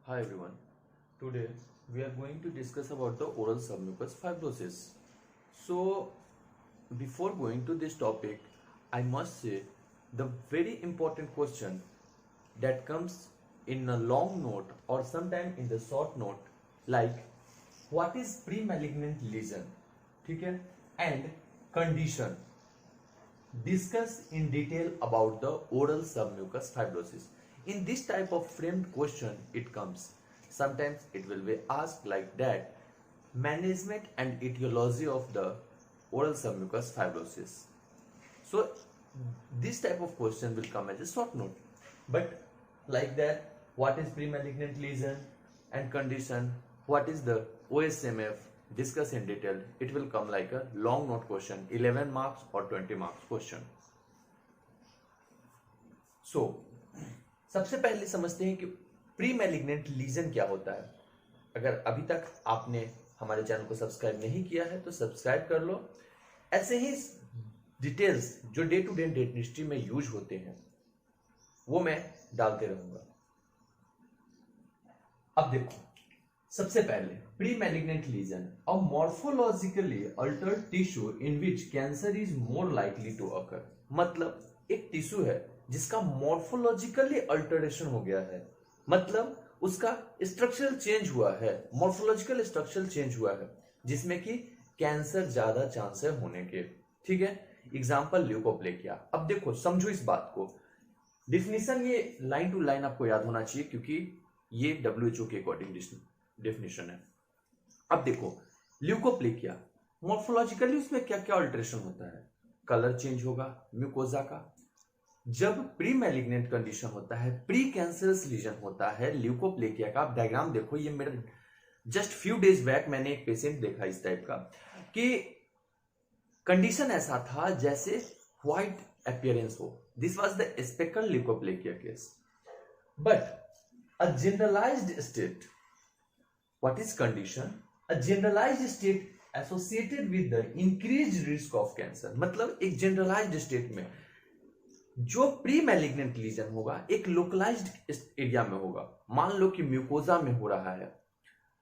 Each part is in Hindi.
Hi everyone. Today we are going to discuss about the oral submucous fibrosis. So before going to this topic, I must say the very important question that comes in a long note or sometime in the short note, like what is pre-malignant lesion, ठीक है, and condition. Discuss in detail about the oral submucous fibrosis. In this type of framed question, it comes. Sometimes it will be asked like that: management and etiology of the oral submucous fibrosis. So this type of question will come as a short note. But like that, what is pre-malignant lesion and condition? What is the OSMF? Discuss in detail. It will come like a long note question, 11 marks or 20 marks question. So सबसे पहले समझते हैं कि प्री मैलिग्नेंट लीजन क्या होता है. अगर अभी तक आपने हमारे चैनल को सब्सक्राइब नहीं किया है तो सब्सक्राइब कर लो. ऐसे ही डिटेल्स जो डे टू डे डेंटिस्ट्री में यूज होते हैं वो मैं डालते रहूंगा. अब देखो, सबसे पहले pre malignant lesion, a morphologically altered tissue in which cancer is more likely to occur. मतलब एक टिश्यू है जिसका मॉर्फोलॉजिकली अल्टरेशन हो गया है, मतलब उसका स्ट्रक्चरल चेंज हुआ है, मॉर्फोलॉजिकल स्ट्रक्चरल चेंज हुआ है, जिसमें कि कैंसर ज्यादा चांस है होने के. ठीक है, एग्जांपल ल्यूकोप्लेकिया. अब देखो, समझो इस बात को. डिफिनीशन ये लाइन टू लाइन आपको याद होना चाहिए क्योंकि ये WHO के अकॉर्डिंग डेफिनेशन है. अब देखो, ल्यूकोप्लेकिया मॉर्फोलॉजिकली उसमें क्या क्या अल्टरेशन होता है. कलर चेंज होगा म्यूकोजा का. जब प्री मैलिग्नेंट कंडीशन होता है, प्री कैंसरस लीजन होता है ल्यूकोप्लेकिया का. आप डायग्राम देखो, ये मेरे जस्ट फ्यू डेज बैक मैंने एक पेशेंट देखा इस टाइप का कि कंडीशन ऐसा था जैसे व्हाइट अपीयरेंस हो. This was the speckle leukoplakia case. But a generalized state. What is condition? A generalized state associated with the increased risk of cancer. मतलब एक generalized state में जो प्री मैलिग्नेंट लीजन होगा एक लोकलाइज्ड एरिया में होगा. मान लो कि म्यूकोजा में हो रहा है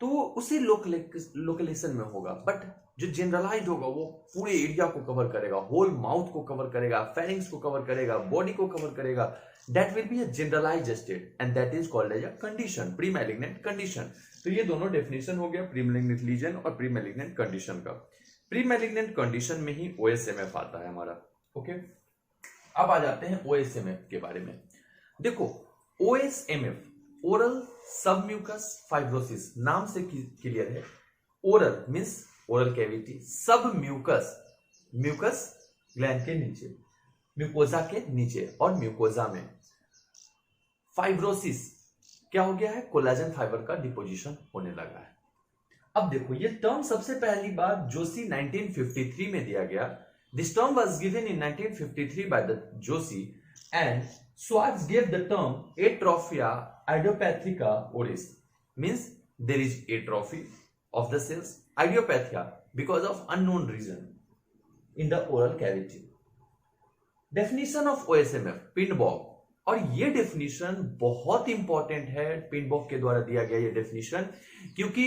तो उसी लोकलेशन में होगा. बट जो जनरलाइज्ड होगा वो पूरे एरिया को कवर करेगा, होल माउथ को कवर करेगा, फेरिंग्स को कवर करेगा, बॉडी को कवर करेगा. That will be a generalised state and that is called as a condition, pre malignant condition. तो ये दोनों डेफिनेशन हो गया प्री मैलिग्नेंट लीजन और प्री मैलिग्नेंट कंडीशन का. प्री मैलिग्नेंट कंडीशन में ही OSMF आता है हमारा. ओके, अब आ जाते हैं OSMF के बारे में. देखो, OSMF ओरल सबम्यूकस फाइब्रोसिस नाम से क्लियर है. ओरल मींस ओरल कैविटी, सब म्यूकस म्यूकस ग्लैंड के नीचे, म्यूकोजा के नीचे और म्यूकोजा में. फाइब्रोसिस क्या हो गया है? कोलेजन फाइबर का डिपोजिशन होने लगा है. अब देखो, ये टर्म सबसे पहली बार जोशी 1953 में दिया गया. This term was given in 1953 by the Joshi and Schwartz gave the term atrophia idiopathica oris. Means there is atrophy of the cells, idiopathia because of unknown reason in the oral cavity. Definition of OSMF, पिंडबॉग. और ये डेफिनेशन बहुत इंपॉर्टेंट है, पिंडबॉग के द्वारा दिया गया ये डेफिनेशन, क्योंकि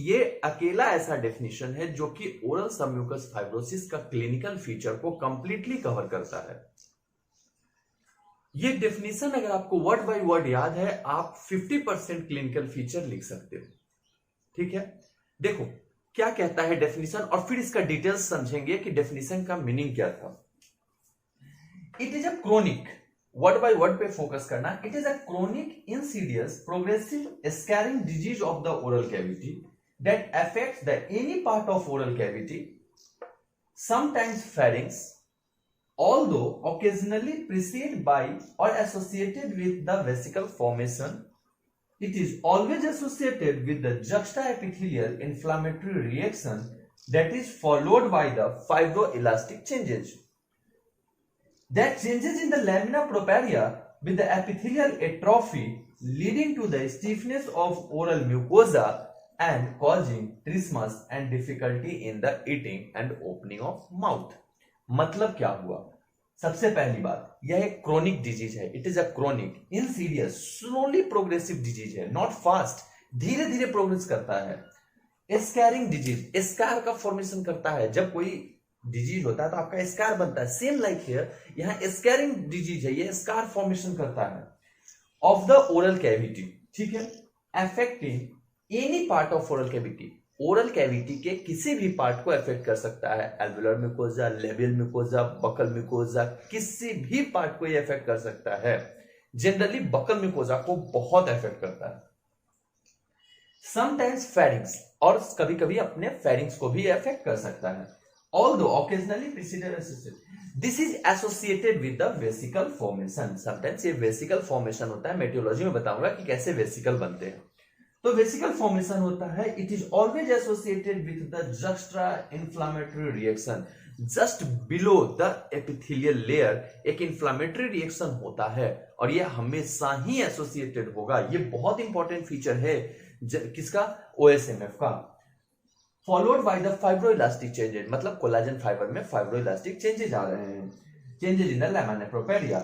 ये अकेला ऐसा डेफिनेशन है जो कि ओरल सबम्यूकस फाइब्रोसिस का क्लिनिकल फीचर को कंप्लीटली कवर करता है. ये डेफिनेशन अगर आपको वर्ड बाय वर्ड याद है, आप 50% क्लिनिकल फीचर लिख सकते हो. ठीक है, देखो क्या कहता है डेफिनेशन और फिर इसका डिटेल्स समझेंगे कि डेफिनेशन का मीनिंग क्या था. It is a chronic, word by word पे फोकस करना. It is a chronic Insidious progressive scaring disease of the oral cavity that affects the any part of oral cavity, sometimes pharynx, although occasionally preceded by or associated with the vesicle formation. It is always associated with the juxtaepithelial inflammatory reaction that is followed by the fibroelastic changes. That changes in the lamina propria with the epithelial atrophy leading to the stiffness of oral mucosa and causing trismus and difficulty in the eating and opening of mouth. मतलब क्या हुआ? सबसे पहली बात, यह एक क्रोनिक डिजीज है। It is a chronic, insidious, slowly progressive disease है, नॉट फास्ट, धीरे धीरे प्रोग्रेस करता है। स्कैरिंग डिजीज, स्कार का फॉर्मेशन करता है। जब कोई डिजीज होता है तो आपका स्कार बनता है, सेम लाइक हियर, यहाँ स्कैरिंग डिजीज है, ये स्कार फॉर्मेशन करता है ऑफ द ओरल कैविटी, ठीक है, affecting any part of oral cavity. Oral cavity के किसी भी पार्ट को अफेक्ट कर सकता है, alveolar mucosa, labial mucosa, buccal mucosa, किसी भी पार्ट को ये अफेक्ट कर सकता है। जनरली बकल म्यूकोजा को बहुत अफेक्ट करता है। समटाइम्स फेरिंग्स, और कभी कभी अपने फेरिंग्स को भी अफेक्ट कर सकता है। Although occasionally preceded associated, this is associated with the vesicle formation. Sometimes ये वेसिकल फॉर्मेशन होता है, मेटियोलॉजी में बताऊंगा कि कैसे वेसिकल बनते हैं। तो वेसिकल फॉर्मेशन होता है, it is always associated with the जस्ट्रा inflammatory reaction. Just below the epithelial layer एक इन्फ्लामेटरी रिएक्शन होता है, और यह हमेशा ही एसोसिएटेड होगा। ये बहुत इंपॉर्टेंट फीचर है किसका, ओएसएमएफ का। Followed by the fibroelastic changes, मतलब कोलाजन फाइबर में फाइब्रोइलास्टिक चेंजेस आ रहे हैं, changes in the lamina propria.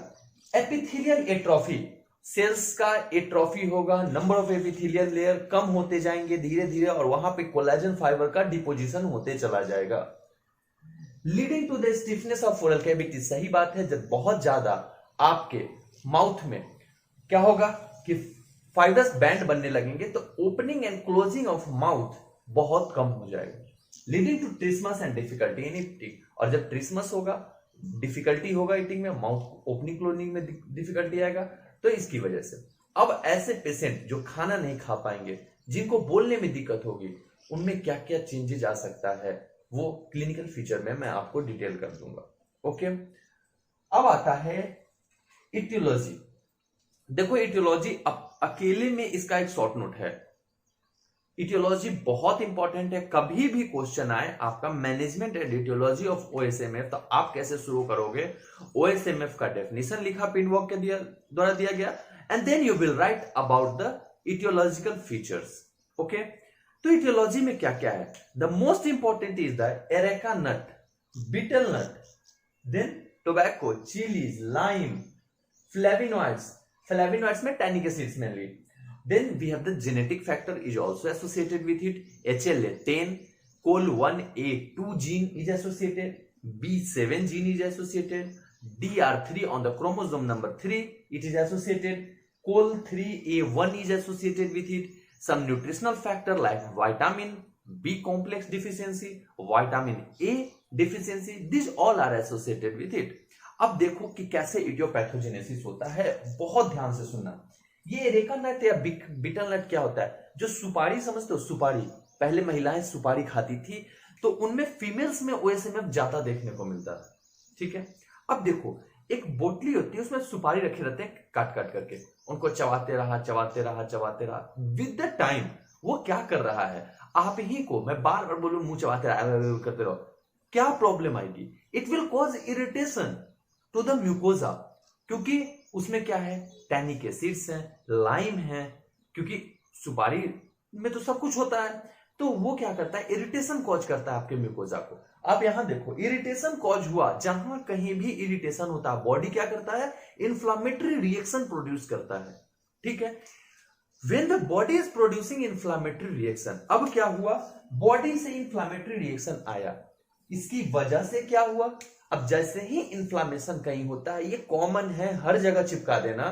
Epithelial atrophy, cells का एट्रोफी होगा, नंबर ऑफ एपिथेलियल लेयर कम होते जाएंगे धीरे धीरे, और वहां पे कोलाजन फाइबर का डिपोजिशन होते चला जाएगा, leading to the stiffness of oral cavity. सही बात है, जब बहुत ज्यादा आपके माउथ में क्या होगा कि फाइब्रस बैंड बनने लगेंगे तो opening and closing of mouth बहुत कम हो जाएगा, leading to trismus and difficulty in eating. और जब ट्रिस्मस होगा, डिफिकल्टी होगा ईटिंग में, माउथ ओपनिंग क्लोजिंग में डिफिकल्टी आएगा, तो इसकी वजह से अब ऐसे पेशेंट जो खाना नहीं खा पाएंगे, जिनको बोलने में दिक्कत होगी, उनमें क्या क्या चेंजेस आ सकता है, वो क्लिनिकल फीचर में मैं आपको डिटेल कर दूंगा। ओके, अब आता है इटियोलॉजी। देखो इटियोलॉजी अकेले में इसका एक शॉर्ट नोट है। इटियोलॉजी बहुत इंपॉर्टेंट है, कभी भी क्वेश्चन आए आपका management and aetiology of OSMF, तो आप कैसे शुरू करोगे, ओएसएमएफ का डेफिनेशन लिखा पिनवॉक के द्वारा दिया गया, and then you will write about the etiological features. Okay, तो इटियोलॉजी में क्या क्या है, the most important is the areca nut, betel nut, then tobacco, chillies, lime, flavonoids, flavonoids में tannic acids mainly, then we have the genetic factor is also associated with it, HLA10, COL1A2 gene is associated, B7 gene is associated, DR3 on the chromosome number 3 it is associated, COL3A1 is associated with it, some nutritional factor like vitamin B complex deficiency, vitamin A deficiency, these all are associated with it। अब देखो कि कैसे इडियोपैथोजेनेसिस होता है, बहुत ध्यान से सुनना। ये एरेका नट या बीटल नट क्या होता है, जो सुपारी समझते हो, सुपारी, पहले महिलाएं सुपारी खाती थी, तो उनमें फीमेल्स में ओएसएमएफ ज्यादा देखने को मिलता है, ठीक है। अब देखो एक बोतली होती है, उसमें सुपारी रखे रहते हैं काट काट करके, उनको चबाते रहा चबाते रहा चबाते रहा, विद द टाइम वो क्या कर रहा है, आप ही को मैं बार बार बोलूं मुंह चबाते रहा करते रहो, क्या प्रॉब्लम आएगी, it will cause irritation to the mucosa, क्योंकि उसमें क्या है, टैनिक एसिड्स है, लाइम है, क्योंकि सुपारी में तो सब कुछ होता है, तो वो क्या करता है, इरिटेशन कॉज करता है आपके म्यूकोजा को। आप यहां देखो इरिटेशन कॉज हुआ, जहां कहीं भी इरिटेशन होता है बॉडी क्या करता है, इन्फ्लामेटरी रिएक्शन प्रोड्यूस करता है, ठीक है। When the body is producing inflammatory reaction, अब क्या हुआ, बॉडी से इन्फ्लामेटरी रिएक्शन आया, इसकी वजह से क्या हुआ, अब जैसे ही इन्फ्लामेशन कहीं होता है, ये कॉमन है हर जगह चिपका देना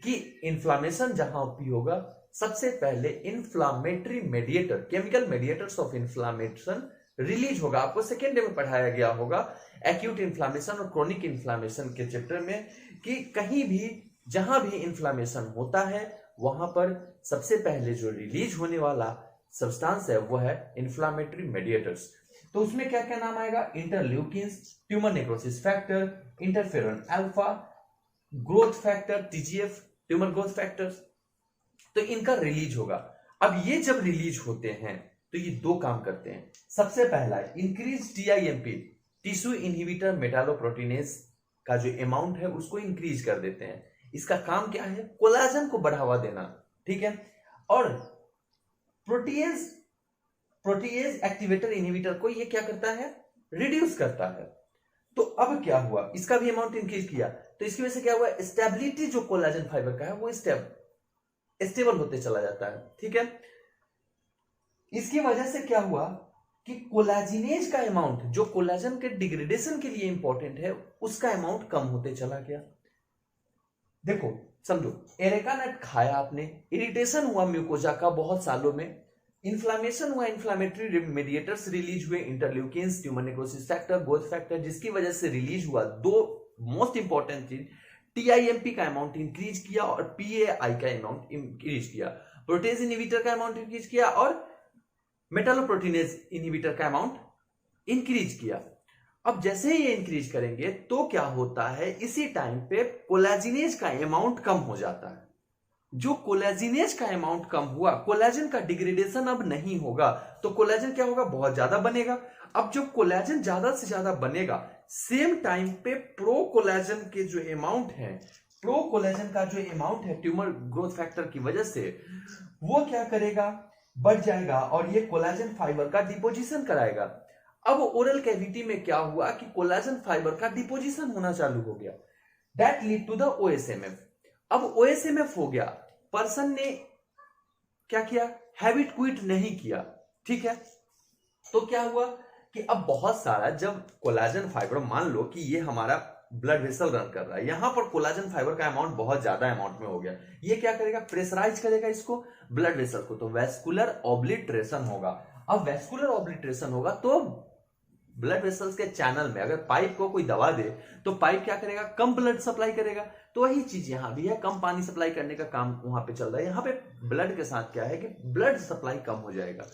कि इन्फ्लामेशन जहां भी होगा, सबसे पहले inflammatory mediator, chemical mediators of inflammation release होगा। आपको सेकेंड डे में पढ़ाया गया होगा एक्यूट इन्फ्लामेशन और क्रोनिक इन्फ्लामेशन के चैप्टर में, कि कहीं भी जहां भी इन्फ्लामेशन होता है वहां पर सबसे पहले जो रिलीज होने वाला सब्सटेंस है वो है इन्फ्लामेटरी मेडिएटर्स। तो उसमें क्या क्या नाम आएगा, interleukins, tumour necrosis factor, interferon alpha, growth factor, TGF, tumour growth factors, तो इनका रिलीज होगा। अब ये जब रिलीज होते हैं तो ये दो काम करते हैं, सबसे पहला इंक्रीज टीआईएमपी, टिश्यू इनहिबिटर मेटालोप्रोटीनेज का जो अमाउंट है उसको इंक्रीज कर देते हैं। इसका काम क्या है, कोलाजन को बढ़ावा देना, ठीक है। और प्रोटीएज एक्टिवेटर इनहिबिटर को ये क्या करता है, रिड्यूस करता है। तो अब क्या हुआ, इसका भी अमाउंट इंक्रीज किया, तो इसकी वजह से क्या हुआ, स्टेबिलिटी जो कोलाजन फाइबर का है वो स्टेबल होते चला जाता है। ठीक है, इसकी वजह से क्या हुआ कि कोलाजिनेज का अमाउंट जो कोलाजन के डिग्रेडेशन के लिए इंपॉर्टेंट है उसका अमाउंट कम होते चला गया। देखो समझो, एरेका नट खाया आपने, इरिटेशन हुआ म्यूकोजा का बहुत सालों में, इन्फ्लामेशन हुआ, इन्फ्लामेटरी मेडिएटर्स रिलीज हुए, interleukins, tumour necrosis factor, growth factor, जिसकी वजह से रिलीज हुआ दो मोस्ट इंपॉर्टेंट चीज, टीआईएमपी का अमाउंट इंक्रीज किया और पीएआई का अमाउंट इंक्रीज किया, प्रोटेज इनहिबिटर का अमाउंट इंक्रीज किया और मेटालोप्रोटीनेज इनहिबिटर का अमाउंट इंक्रीज किया। अब जैसे ही ये इंक्रीज करेंगे तो क्या होता है, इसी टाइम पे कोलाजिनेज का अमाउंट कम हो जाता है। जो कोलाजिनेज का अमाउंट कम हुआ, कोलाजन का डिग्रेडेशन अब नहीं होगा, तो कोलाजन क्या होगा, बहुत ज्यादा बनेगा। अब जब कोलाजन ज्यादा से ज्यादा बनेगा, सेम टाइम पे प्रो कोलाजन के जो अमाउंट है, प्रो कोलाजन का जो अमाउंट है ट्यूमर ग्रोथ फैक्टर की वजह से, वो क्या करेगा, बढ़ जाएगा और ये कोलाजन फाइबर का डिपोजिशन कराएगा। अब ओरल कैविटी में क्या हुआ कि कोलाजन फाइबर का डिपोजिशन होना चालू हो गया, that lead to the OSMF. अब ओएसएमएफ हो गया, पर्सन ने क्या किया, हैबिट क्विट नहीं किया। ठीक है, तो क्या हुआ कि अब बहुत सारा, जब कोलाजन फाइबर, मान लो कि ये हमारा ब्लड वेसल रन कर रहा है, यहां पर कोलाजन फाइबर का अमाउंट बहुत ज्यादा अमाउंट में हो गया, ये क्या करेगा, प्रेशराइज करेगा इसको ब्लड वेसल को, तो वेस्कुलर ऑब्लिटरेशन होगा। अब वेस्कुलर ऑब्लिटरेशन होगा तो ब्लड वेसल्स के चैनल में अगर पाइप को कोई दबा दे तो पाइप क्या करेगा, कम ब्लड सप्लाई करेगा। तो वही चीज यहां भी है, कम पानी सप्लाई करने का काम वहां पे चल रहा है। यहां पे ब्लड के साथ क्या है कि ब्लड सप्लाई कम हो जाएगा।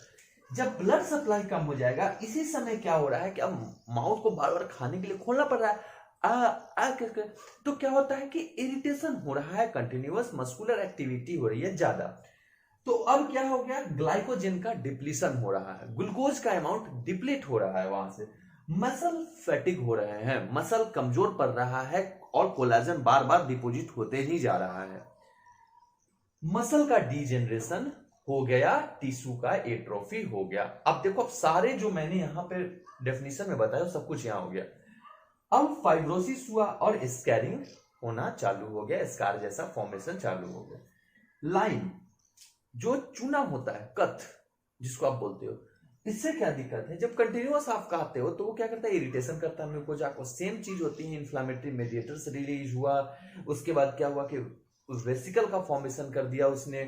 जब ब्लड सप्लाई कम हो जाएगा, इसी समय क्या हो रहा है कि अब माउथ को बार बार खाने के लिए खोलना पड़ रहा है, करके, तो क्या होता है कि इरिटेशन हो रहा है, कंटिन्यूअस मस्कुलर एक्टिविटी हो रही है ज्यादा। तो अब क्या हो गया, ग्लाइकोजन का डिप्लीशन हो रहा है, ग्लूकोज का अमाउंट डिप्लीट हो रहा है, वहां से मसल फैटिक हो रहे हैं, मसल कमजोर पड़ रहा है और कोलाजन बार बार डिपोजिट होते ही जा रहा है, मसल का डीजेनरेशन हो गया, टिश्यू का एट्रोफी हो गया। अब देखो, अब सारे जो मैंने यहां पे डेफिनेशन में बताया सब कुछ यहां हो गया। अब फाइब्रोसिस हुआ और स्कैरिंग होना चालू हो गया, स्कार जैसा फॉर्मेशन चालू हो गया। लाइन जो चूना होता है, कथ जिसको आप बोलते हो, इससे क्या दिक्कत है, जब कंटिन्यूअस आप खाते हो तो वो क्या करता है, इरिटेशन करता है म्यूकोजा को। सेम चीज होती है, इन्फ्लामेटरी मेडिएटर्स रिलीज हुआ, उसके बाद क्या हुआ कि वेसिकल का फॉर्मेशन कर दिया उसने,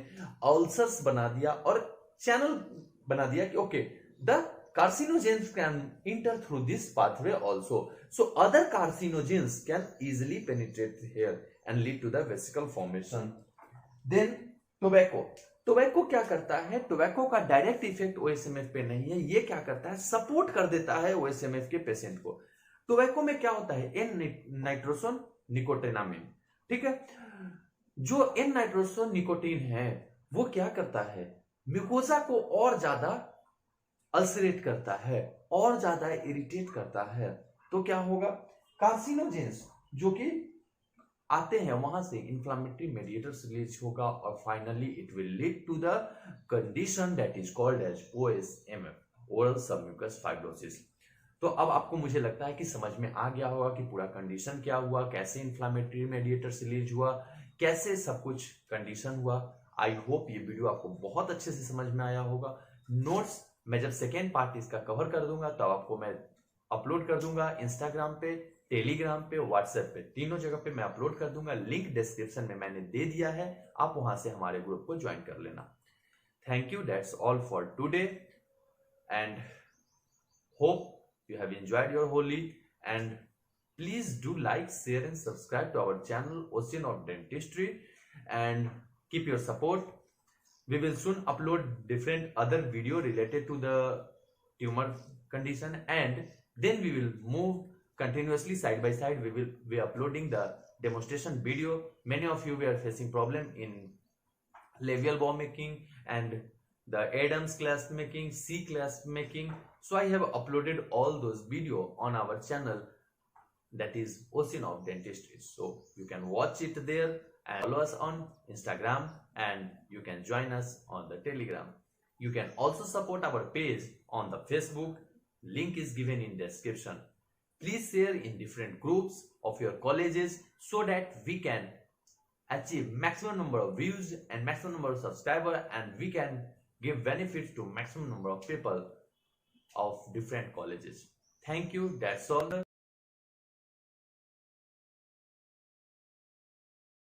अल्सर्स बना दिया और चैनल बना दिया कि okay, the carcinogens can enter through this pathway also, so other carcinogens can easily penetrate here and lead to the vesicle formation. Then tobacco क्या करता है, टोबैको का डायरेक्ट इफेक्ट ओएसएमएफ पे नहीं है, ये क्या करता है, सपोर्ट कर देता है ओएसएमएफ के पेशेंट को। टोबैको में क्या होता है, एन नाइट्रोसोन निकोटिनामिन। ठीक है, जो एन नाइट्रोसोन निकोटीन है वो क्या करता है, म्यूकोजा को और ज्यादा अल्सरेट करता है, और ज्यादा इरिटेट करता है। तो क्या होगा, कार्सिनोजेंस जो कि आते हैं वहां से इन्फ्लामेटरी मेडिएटर्स रिलीज होगा और finally it will lead to the condition that is called as OSMF, oral submucous fibrosis. तो अब आपको मुझे लगता है कि समझ में आ गया होगा कि पूरा कंडीशन क्या हुआ, कैसे इन्फ्लामेटरी मेडिएटर्स रिलीज हुआ, कैसे सब कुछ कंडीशन हुआ। आई होप ये वीडियो आपको बहुत अच्छे से समझ में आया होगा। नोट्स मैं जब सेकेंड पार्ट इसका कवर कर दूंगा तब आपको मैं अपलोड कर दूंगा, इंस्टाग्राम पे, टेलीग्राम पे, व्हाट्सएप पे, तीनों जगह पे मैं अपलोड कर दूंगा। लिंक डिस्क्रिप्शन में मैंने दे दिया है, आप वहां से हमारे ग्रुप को ज्वाइन कर लेना। Thank you, that's all for today and hope you have enjoyed your Holi and please do like, share and subscribe to our channel Ocean of Dentistry and keep your support. We will soon upload different other video related to the tumor condition and then we will move continuously side by side. We will be uploading the demonstration video. Many of you were facing problem in labial bow making and the Adams clasp making, C clasp making. So I have uploaded all those video on our channel, that is Ocean of Dentistry. So you can watch it there and follow us on Instagram and you can join us on the Telegram. You can also support our page on the Facebook. Link is given in description. Please share in different groups of your colleges so that we can achieve maximum number of views and maximum number of subscribers, and we can give benefits to maximum number of people of different colleges. Thank you. That's all.